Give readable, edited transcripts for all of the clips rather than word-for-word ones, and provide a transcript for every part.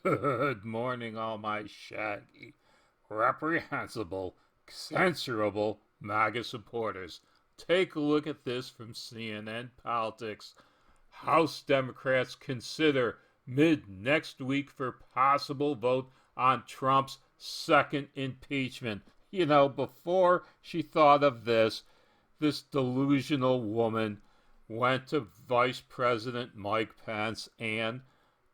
Good morning, all my shaggy, reprehensible, censorable MAGA supporters. Take a look at this from CNN Politics. House Democrats consider mid next week for possible vote on Trump's second impeachment. Before she thought of this delusional woman went to Vice President Mike Pence and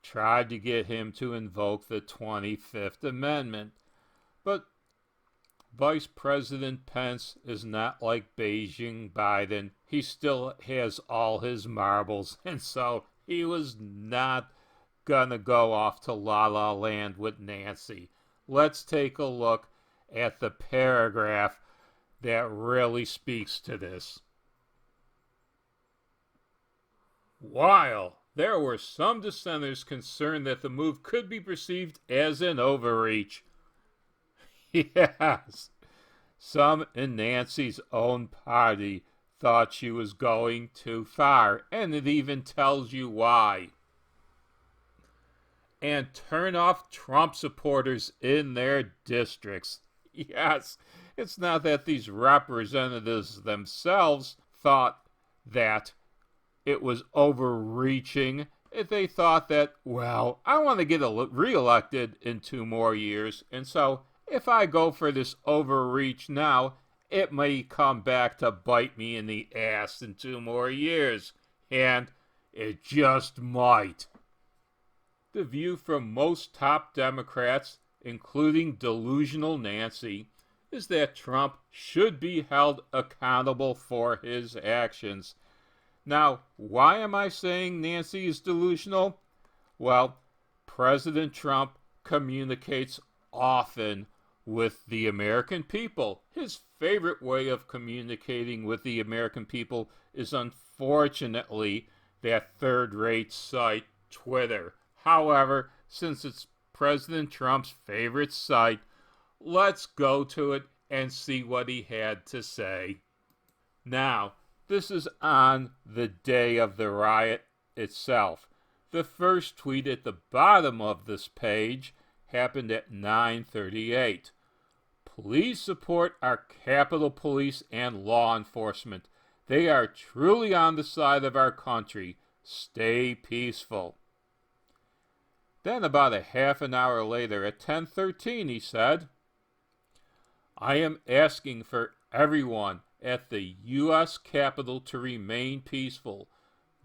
tried to get him to invoke the 25th Amendment. But Vice President Pence is not like Beijing Biden. He still has all his marbles, and so he was not gonna go off to La La Land with Nancy. Let's take a look at the paragraph that really speaks to this. While there were some dissenters concerned that the move could be perceived as an overreach. Yes, some in Nancy's own party thought she was going too far, and it even tells you why. And turn off Trump supporters in their districts. Yes, it's not that these representatives themselves thought that it was overreaching. They thought that, well, I want to get reelected in 2 more years, and so if I go for this overreach now, it may come back to bite me in the ass in 2 more years. And it just might. The view from most top Democrats, including delusional Nancy, is that Trump should be held accountable for his actions. Now, why am I saying Nancy is delusional? Well, President Trump communicates often with the American people. His favorite way of communicating with the American people is unfortunately that third-rate site, Twitter. However, since it's President Trump's favorite site, let's go to it and see what he had to say. Now, this is on the day of the riot itself. The first tweet at the bottom of this page happened at 9:38. Please support our Capitol Police and law enforcement. They are truly on the side of our country. Stay peaceful. Then about a half an hour later at 10:13 he said, I am asking for everyone at the U.S. Capitol to remain peaceful.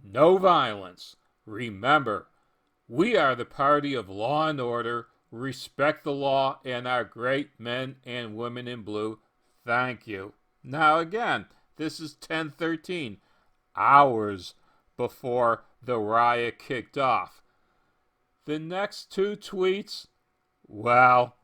No violence. Remember, we are the party of law and order. Respect the law and our great men and women in blue. Thank you. Now again, this is 10:13, hours before the riot kicked off. The next two tweets, well,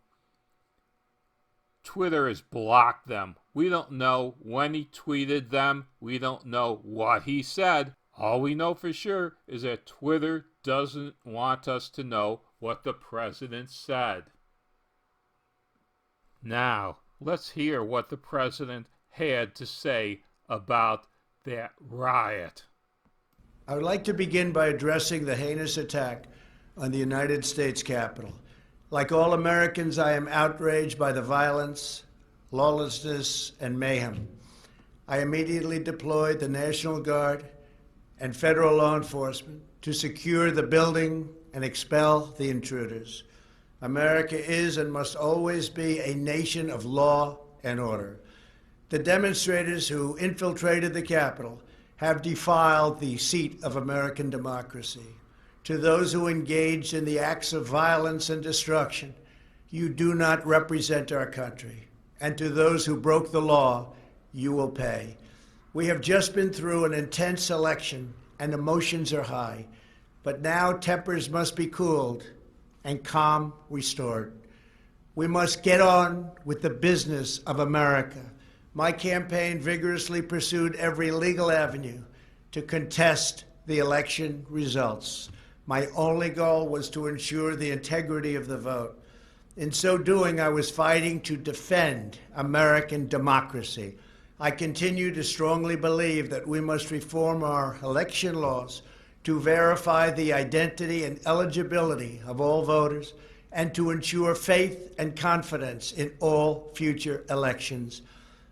Twitter has blocked them. We don't know when he tweeted them. We don't know what he said. All we know for sure is that Twitter doesn't want us to know what the president said. Now, let's hear what the president had to say about that riot. I would like to begin by addressing the heinous attack on the United States Capitol. Like all Americans, I am outraged by the violence, lawlessness, and mayhem. I immediately deployed the National Guard and federal law enforcement to secure the building and expel the intruders. America is and must always be a nation of law and order. The demonstrators who infiltrated the Capitol have defiled the seat of American democracy. To those who engaged in the acts of violence and destruction, you do not represent our country. And to those who broke the law, you will pay. We have just been through an intense election and emotions are high, but now tempers must be cooled and calm restored. We must get on with the business of America. My campaign vigorously pursued every legal avenue to contest the election results. My only goal was to ensure the integrity of the vote. In so doing, I was fighting to defend American democracy. I continue to strongly believe that we must reform our election laws to verify the identity and eligibility of all voters, and to ensure faith and confidence in all future elections.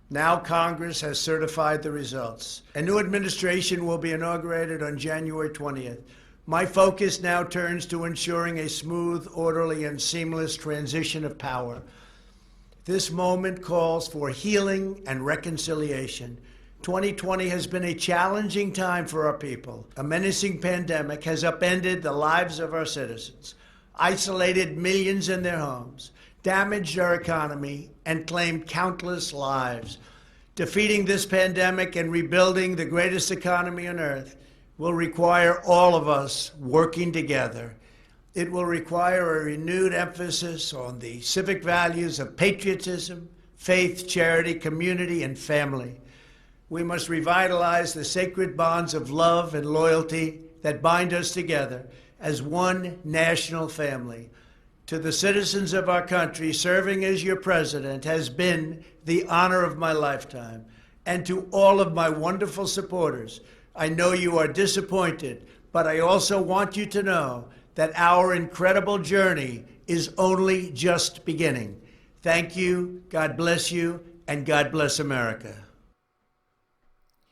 Now Congress has certified the results. A new administration will be inaugurated on January 20th. My focus now turns to ensuring a smooth, orderly, and seamless transition of power. This moment calls for healing and reconciliation. 2020 has been a challenging time for our people. A menacing pandemic has upended the lives of our citizens, isolated millions in their homes, damaged our economy, and claimed countless lives. Defeating this pandemic and rebuilding the greatest economy on earth will require all of us working together. It will require a renewed emphasis on the civic values of patriotism, faith, charity, community, and family. We must revitalize the sacred bonds of love and loyalty that bind us together as one national family. To the citizens of our country, serving as your president has been the honor of my lifetime. And to all of my wonderful supporters, I know you are disappointed, but I also want you to know that our incredible journey is only just beginning. Thank you, God bless you, and God bless America.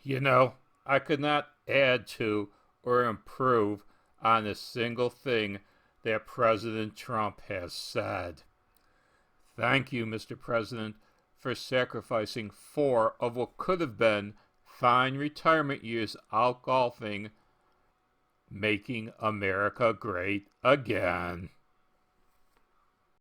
You know, I could not add to or improve on a single thing that President Trump has said. Thank you, Mr. President, for sacrificing 4 of what could have been fine retirement years out golfing, making America great again.